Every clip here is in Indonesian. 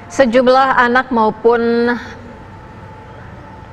Sejumlah anak maupun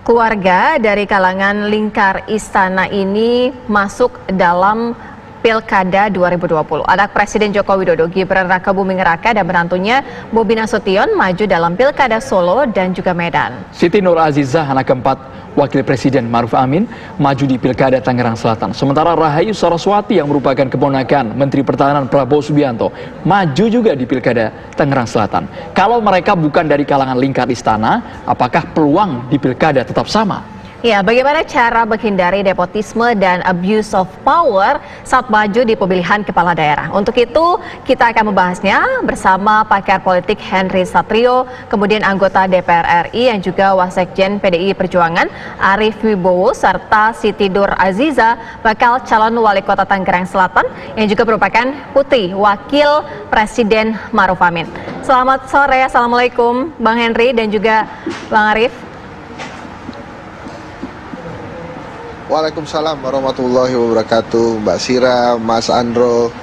keluarga dari kalangan lingkar istana ini masuk dalam Pilkada 2020. Anak Presiden Joko Widodo, Gibran Rakabuming Raka dan menantunya Bobi Nasution maju dalam Pilkada Solo dan juga Medan. Siti Nur Azizah, anak keempat Wakil Presiden Maruf Amin, maju di Pilkada Tangerang Selatan. Sementara Rahayu Saraswati yang merupakan keponakan Menteri Pertahanan Prabowo Subianto maju juga di Pilkada Tangerang Selatan. Kalau mereka bukan dari kalangan lingkar istana, apakah peluang di Pilkada tetap sama? Ya, bagaimana cara menghindari nepotisme dan abuse of power saat maju di pemilihan kepala daerah? Untuk itu, kita akan membahasnya bersama pakar politik Henry Satrio, kemudian anggota DPR RI yang juga Wasekjen PDI Perjuangan Arief Wibowo, serta Siti Nur Azizah, bakal calon wali kota Tangerang Selatan yang juga merupakan putri Wakil Presiden Maruf Amin. Selamat sore, Assalamualaikum Bang Henry dan juga Bang Arief. Waalaikumsalam warahmatullahi wabarakatuh, Mbak Sira, Mas Andro.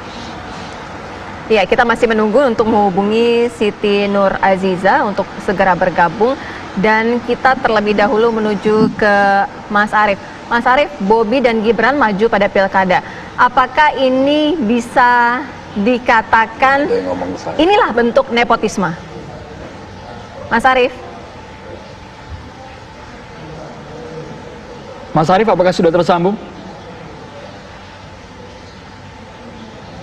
Ya, kita masih menunggu untuk menghubungi Siti Nur Azizah untuk segera bergabung, dan kita terlebih dahulu menuju ke Mas Arief. Mas Arief, Bobi dan Gibran maju pada Pilkada. Apakah ini bisa dikatakan inilah bentuk nepotisme? Mas Arief. Mas Arief, apakah sudah tersambung?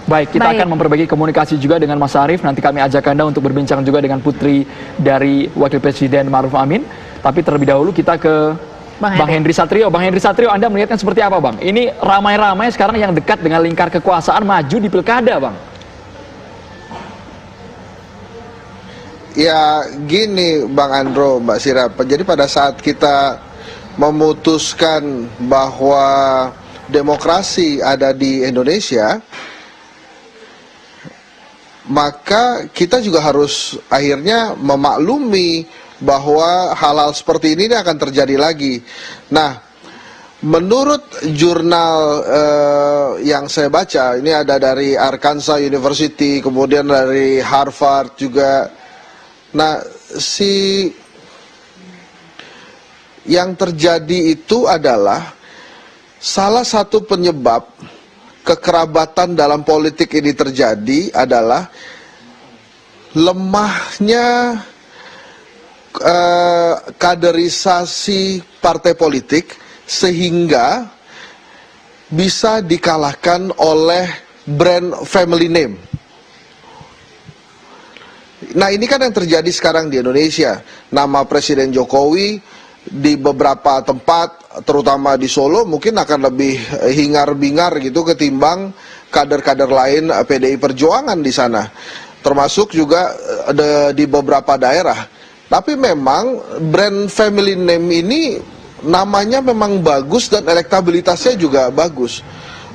Baik, kita akan memperbaiki komunikasi juga dengan Mas Arief. Nanti kami ajak Anda untuk berbincang juga dengan putri dari Wakil Presiden Maruf Amin. Tapi terlebih dahulu kita ke Bang Henry Satrio. Bang Henry Satrio, Anda melihatnya seperti apa, Bang? Ini ramai-ramai sekarang yang dekat dengan lingkar kekuasaan maju di Pilkada, Bang. Ya, gini Bang Andro, Mbak Sira. Jadi pada saat kita memutuskan bahwa demokrasi ada di Indonesia, maka kita juga harus akhirnya memaklumi bahwa hal-hal seperti ini akan terjadi lagi. Nah, menurut jurnal yang saya baca, ini ada dari Arkansas University, kemudian dari Harvard juga. Nah, yang terjadi itu adalah salah satu penyebab kekerabatan dalam politik ini terjadi adalah lemahnya kaderisasi partai politik sehingga bisa dikalahkan oleh brand family name. Nah, ini kan yang terjadi sekarang di Indonesia. Nama Presiden Jokowi di beberapa tempat, terutama di Solo, mungkin akan lebih hingar-bingar gitu ketimbang kader-kader lain PDI Perjuangan di sana, termasuk juga di beberapa daerah. Tapi memang brand family name ini namanya memang bagus dan elektabilitasnya juga bagus.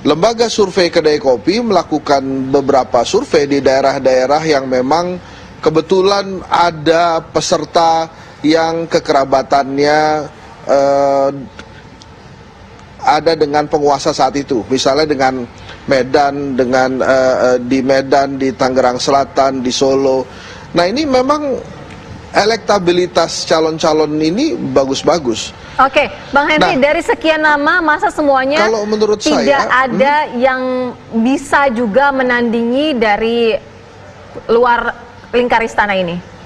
Lembaga survei Kedai Kopi melakukan beberapa survei di daerah-daerah yang memang kebetulan ada peserta yang kekerabatannya ada dengan penguasa saat itu, misalnya dengan Medan, di Medan, di Tangerang Selatan, di Solo. Nah, ini memang elektabilitas calon-calon ini bagus-bagus. Oke, Bang Henry, dari sekian nama, masa semuanya kalau menurut tidak saya, ada yang bisa juga menandingi dari luar lingkar istana ini?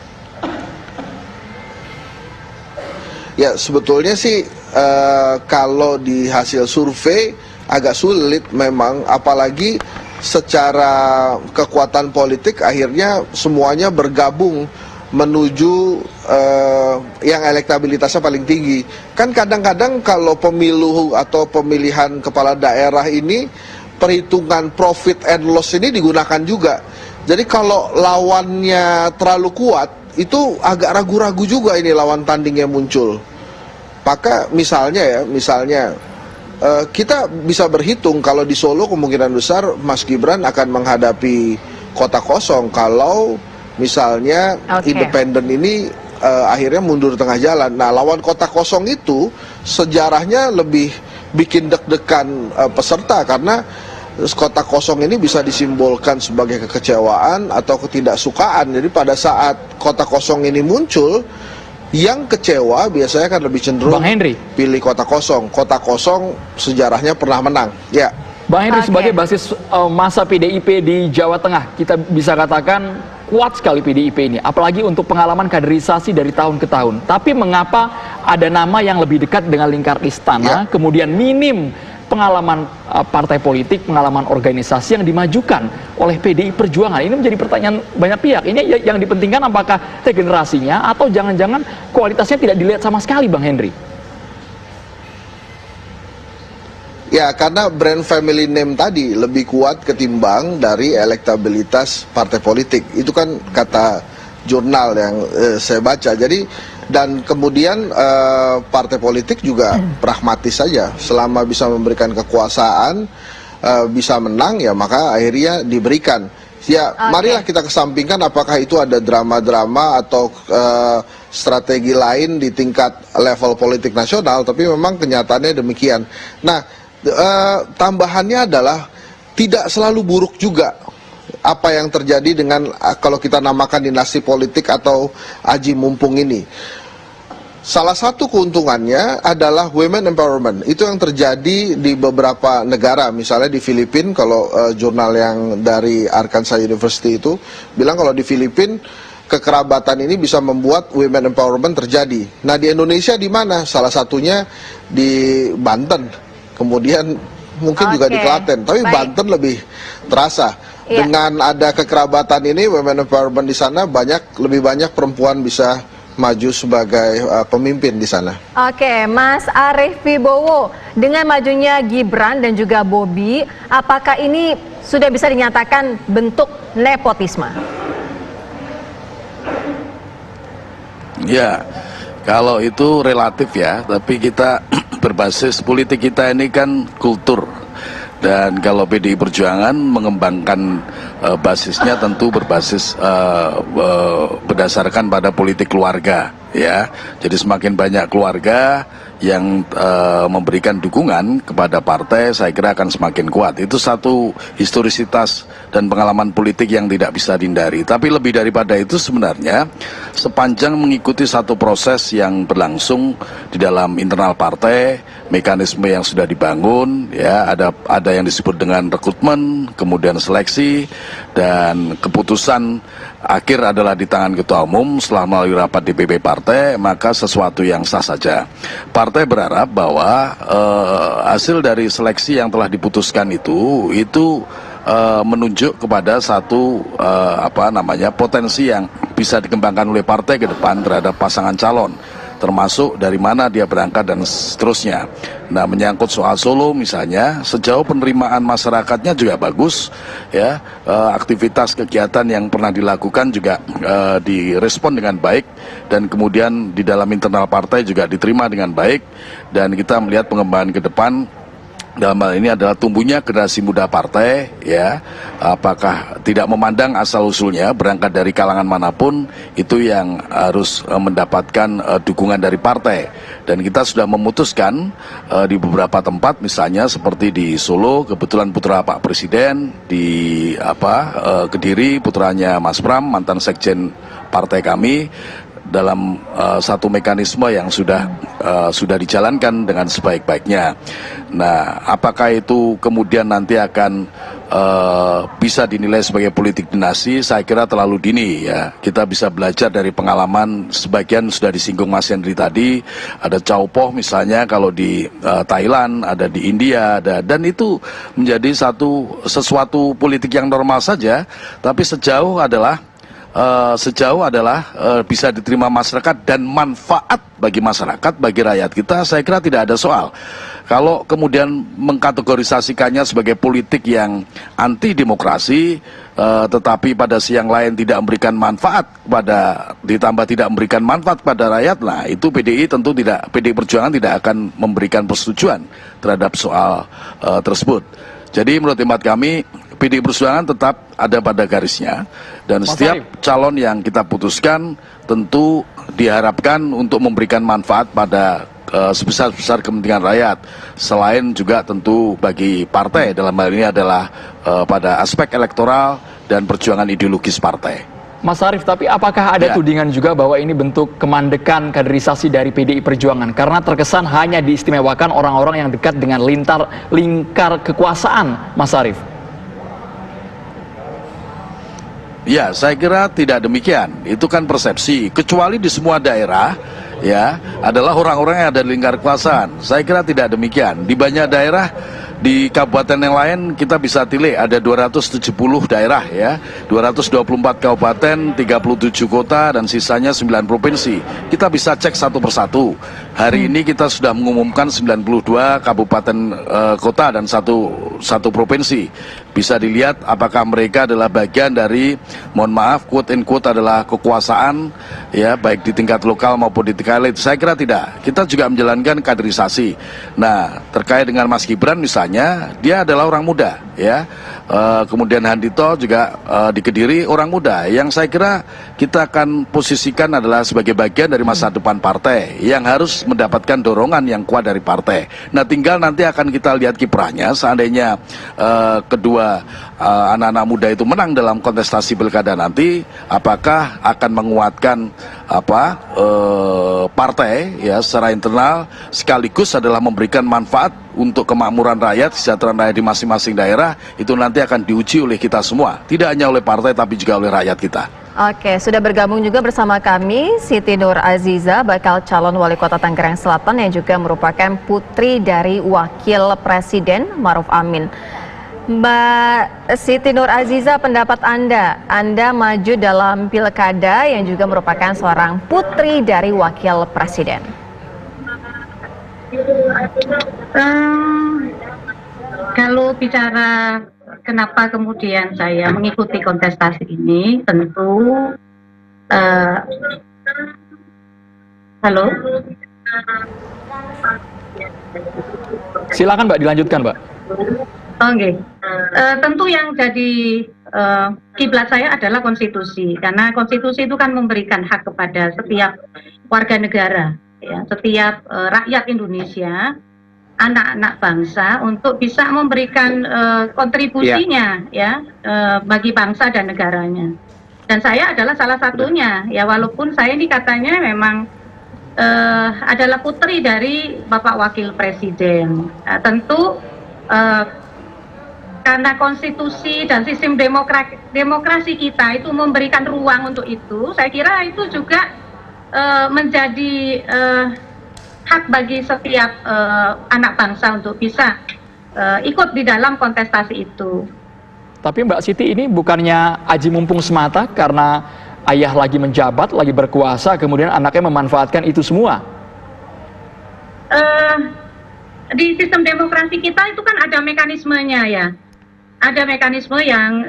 Ya, sebetulnya sih kalau di hasil survei agak sulit memang, apalagi secara kekuatan politik akhirnya semuanya bergabung menuju yang elektabilitasnya paling tinggi. Kan kadang-kadang kalau pemilu atau pemilihan kepala daerah ini perhitungan profit and loss ini digunakan juga. Jadi kalau lawannya terlalu kuat, itu agak ragu-ragu juga ini lawan tandingnya muncul. Maka misalnya kita bisa berhitung kalau di Solo kemungkinan besar Mas Gibran akan menghadapi kota kosong kalau misalnya independen ini akhirnya mundur tengah jalan. Nah, lawan kota kosong itu sejarahnya lebih bikin deg-degan peserta, karena Terus kotak kosong ini bisa disimbolkan sebagai kekecewaan atau ketidaksukaan. Jadi pada saat kotak kosong ini muncul, yang kecewa biasanya kan lebih cenderung Bang Henry, pilih kotak kosong. Kotak kosong sejarahnya pernah menang. Ya. Bang Henry Oke. sebagai basis masa PDIP di Jawa Tengah, kita bisa katakan kuat sekali PDIP ini, apalagi untuk pengalaman kaderisasi dari tahun ke tahun. Tapi mengapa ada nama yang lebih dekat dengan lingkar istana, kemudian minim pengalaman partai politik, pengalaman organisasi yang dimajukan oleh PDI Perjuangan? Ini menjadi pertanyaan banyak pihak. Ini yang dipentingkan apakah regenerasinya atau jangan-jangan kualitasnya tidak dilihat sama sekali, Bang Henry? Ya, karena brand family name tadi lebih kuat ketimbang dari elektabilitas partai politik. Itu kan kata jurnal yang saya baca. Jadi, dan kemudian partai politik juga pragmatis saja. Selama bisa memberikan kekuasaan, bisa menang, ya maka akhirnya diberikan. Ya, marilah kita kesampingkan apakah itu ada drama-drama atau strategi lain di tingkat level politik nasional, tapi memang kenyataannya demikian. Nah, tambahannya adalah tidak selalu buruk juga apa yang terjadi dengan kalau kita namakan dinasti politik atau aji mumpung ini. Salah satu keuntungannya adalah women empowerment. Itu yang terjadi di beberapa negara, misalnya di Filipina. Kalau jurnal yang dari Arkansas University itu bilang kalau di Filipina kekerabatan ini bisa membuat women empowerment terjadi. Nah, di Indonesia di mana? Salah satunya di Banten. Kemudian mungkin juga di Klaten, tapi Baik. Banten lebih terasa. Iya. Dengan ada kekerabatan ini, women empowerment di sana, lebih banyak perempuan bisa maju sebagai pemimpin di sana. Oke, Mas Arief Wibowo, dengan majunya Gibran dan juga Bobi, apakah ini sudah bisa dinyatakan bentuk nepotisme? Ya, kalau itu relatif ya, tapi kita berbasis politik kita ini kan kultur. Dan kalau PDI Perjuangan mengembangkan basisnya tentu berbasis berdasarkan pada politik keluarga, ya. Jadi semakin banyak keluarga yang memberikan dukungan kepada partai, saya kira akan semakin kuat. Itu satu historisitas dan pengalaman politik yang tidak bisa dihindari. Tapi lebih daripada itu sebenarnya, sepanjang mengikuti satu proses yang berlangsung di dalam internal partai, mekanisme yang sudah dibangun, ya, ada yang disebut dengan rekrutmen, kemudian seleksi, dan keputusan akhir adalah di tangan ketua umum setelah melalui rapat DPP partai, maka sesuatu yang sah saja. Partai berharap bahwa hasil dari seleksi yang telah diputuskan itu menunjuk kepada satu potensi yang bisa dikembangkan oleh partai ke depan terhadap pasangan calon, termasuk dari mana dia berangkat dan seterusnya. Nah, menyangkut soal Solo misalnya, sejauh penerimaan masyarakatnya juga bagus, ya, aktivitas kegiatan yang pernah dilakukan juga direspon dengan baik, dan kemudian di dalam internal partai juga diterima dengan baik, dan kita melihat pengembangan ke depan. Dalam hal ini adalah tumbuhnya generasi muda partai, ya, apakah tidak memandang asal-usulnya, berangkat dari kalangan manapun, itu yang harus mendapatkan dukungan dari partai. Dan kita sudah memutuskan di beberapa tempat, misalnya seperti di Solo, kebetulan putra Pak Presiden, di Kediri, putranya Mas Pram, mantan sekjen partai kami, dalam satu mekanisme yang sudah dijalankan dengan sebaik-baiknya. Nah, apakah itu kemudian nanti akan bisa dinilai sebagai politik dinasti? Saya kira terlalu dini, ya. Kita bisa belajar dari pengalaman, sebagian sudah disinggung Mas Henry tadi, ada Chow Po misalnya kalau di Thailand, ada di India, dan itu menjadi sesuatu politik yang normal saja, tapi sejauh adalah bisa diterima masyarakat dan manfaat bagi masyarakat, bagi rakyat kita, saya kira tidak ada soal. Kalau kemudian mengkategorisasikannya sebagai politik yang anti demokrasi, tetapi pada siang lain tidak memberikan manfaat ditambah tidak memberikan manfaat pada rakyat, nah itu PDI Perjuangan tidak akan memberikan persetujuan terhadap soal tersebut. Jadi menurut hemat kami, PDI Perjuangan tetap ada pada garisnya, dan setiap calon yang kita putuskan tentu diharapkan untuk memberikan manfaat pada sebesar-besar kepentingan rakyat. Selain juga tentu bagi partai, dalam hal ini adalah pada aspek elektoral dan perjuangan ideologis partai. Mas Arief, tapi apakah ada tudingan juga bahwa ini bentuk kemandekan kaderisasi dari PDI Perjuangan? Karena terkesan hanya diistimewakan orang-orang yang dekat dengan lingkar kekuasaan, Mas Arief. Ya, saya kira tidak demikian. Itu kan persepsi. Kecuali di semua daerah, ya, adalah orang-orang yang ada di lingkar kekuasaan. Saya kira tidak demikian. Di banyak daerah, di kabupaten yang lain kita bisa tilik ada 270 daerah, ya, 224 kabupaten, 37 kota, dan sisanya 9 provinsi. Kita bisa cek satu persatu. Hari ini kita sudah mengumumkan 92 kabupaten kota dan satu provinsi. Bisa dilihat apakah mereka adalah bagian dari, mohon maaf, quote and quote adalah kekuasaan, ya, baik di tingkat lokal maupun di tingkat elit. Saya kira tidak. Kita juga menjalankan kaderisasi. Nah, terkait dengan Mas Gibran misalnya, dia adalah orang muda, ya. Kemudian Handito juga di Kediri orang muda. Yang saya kira kita akan posisikan adalah sebagai bagian dari masa depan partai yang harus mendapatkan dorongan yang kuat dari partai. Nah, tinggal nanti akan kita lihat kiprahnya. Seandainya kedua anak-anak muda itu menang dalam kontestasi pilkada nanti, apakah akan menguatkan partai, ya, secara internal, sekaligus adalah memberikan manfaat untuk kemakmuran rakyat, kesejahteraan rakyat di masing-masing daerah. Itu nanti akan diuji oleh kita semua, tidak hanya oleh partai tapi juga oleh rakyat kita. Oke, sudah bergabung juga bersama kami Siti Nur Aziza, bakal calon wali kota Tangerang Selatan yang juga merupakan putri dari Wakil Presiden Maruf Amin. Mbak Siti Nur Aziza, pendapat Anda maju dalam pilkada yang juga merupakan seorang putri dari Wakil Presiden. Kalau bicara kenapa kemudian saya mengikuti kontestasi ini, tentu halo. Silakan Mbak, dilanjutkan Mbak. Oke. Tentu yang jadi kiblat saya adalah konstitusi, karena konstitusi itu kan memberikan hak kepada setiap warga negara, ya, setiap rakyat Indonesia, anak-anak bangsa untuk bisa memberikan kontribusinya, ya, bagi bangsa dan negaranya. Dan saya adalah salah satunya, ya, walaupun saya ini katanya memang adalah putri dari Bapak Wakil Presiden. Nah, tentu karena konstitusi dan sistem demokrasi kita itu memberikan ruang untuk itu, saya kira itu juga menjadi hak bagi setiap anak bangsa untuk bisa ikut di dalam kontestasi itu. Tapi Mbak Siti, ini bukannya aji mumpung semata karena ayah lagi menjabat, lagi berkuasa, kemudian anaknya memanfaatkan itu semua? Di sistem demokrasi kita itu kan ada mekanismenya, ya. Ada mekanisme yang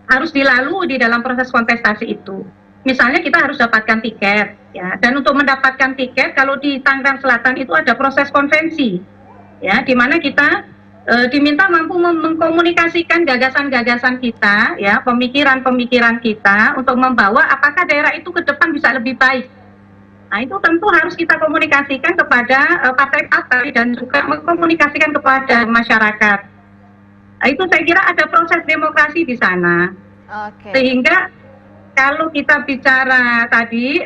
harus dilalui di dalam proses kontestasi itu. Misalnya kita harus dapatkan tiket, ya. Dan untuk mendapatkan tiket, kalau di Tangerang Selatan itu ada proses konvensi, ya, di mana kita diminta mampu mengkomunikasikan gagasan-gagasan kita, ya, pemikiran-pemikiran kita untuk membawa apakah daerah itu ke depan bisa lebih baik. Nah, itu tentu harus kita komunikasikan kepada partai-partai dan juga mengkomunikasikan kepada masyarakat. Nah, itu saya kira ada proses demokrasi di sana. Sehingga kalau kita bicara tadi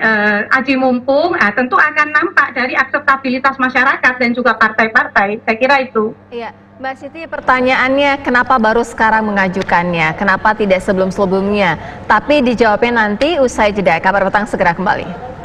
aji mumpung, tentu akan nampak dari akseptabilitas masyarakat dan juga partai-partai. Saya kira itu. Iya, Mbak Siti, pertanyaannya kenapa baru sekarang mengajukannya? Kenapa tidak sebelum-sebelumnya? Tapi dijawabnya nanti usai jeda. Kabar Petang segera kembali.